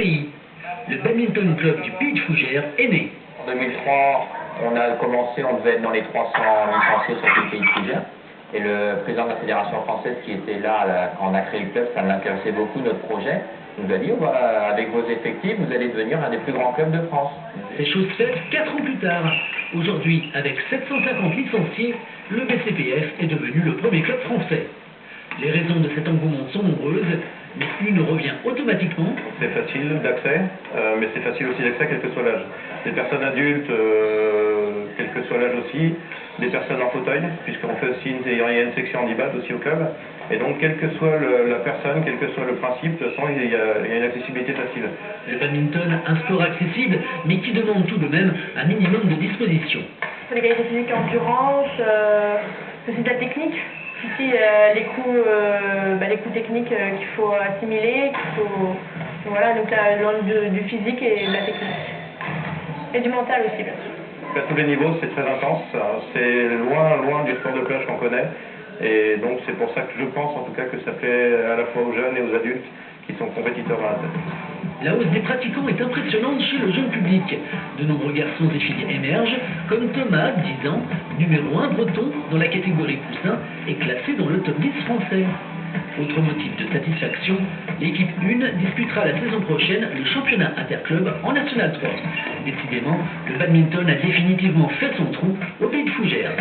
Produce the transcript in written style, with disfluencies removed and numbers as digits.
pays. Le badminton club du Pays de Fougères est né. En 2003, on a commencé, on devait être dans les 300 licenciés sur tout le Pays de Fougères. Et le président de la fédération française qui était là quand on a créé le club, ça l'intéressait beaucoup notre projet. Il nous a dit, avec vos effectifs, vous allez devenir un des plus grands clubs de France. C'est chose faite 4 ans plus tard. Aujourd'hui, avec 750 licenciés, le BCPF est devenu le premier club français. Les raisons de cet engouement sont nombreuses, mais une revient automatiquement. C'est facile d'accès, mais c'est facile aussi d'accès quel que soit l'âge. Des personnes adultes, quel que soit l'âge aussi, des personnes en fauteuil, puisqu'on fait aussi il y a une section handibap aussi au club. Et donc, quelle que soit la personne, quel que soit le principe, de toute façon, il y a une accessibilité facile. Le badminton, un sport accessible, mais qui demande tout de même un minimum de disposition. Les qualités physiques, endurance, aussi de la technique. Ici, les coups techniques qu'il faut assimiler, voilà, donc là, du physique et de la technique. Et du mental aussi, bien sûr. À tous les niveaux, c'est très intense. C'est loin du sport de plage qu'on connaît. Et donc, c'est pour ça que je pense, en tout cas, que ça plaît à la fois aux jeunes et aux adultes qui sont compétiteurs dans la tête. La hausse des pratiquants est impressionnante chez le jeune public. De nombreux garçons et filles émergent, comme Thomas, 10 ans, numéro 1 breton dans la catégorie poussin, et classé dans le top 10 français. Autre motif de satisfaction, l'équipe 1 disputera la saison prochaine le championnat interclub en National 3. Décidément, le badminton a définitivement fait son trou au Pays de Fougères.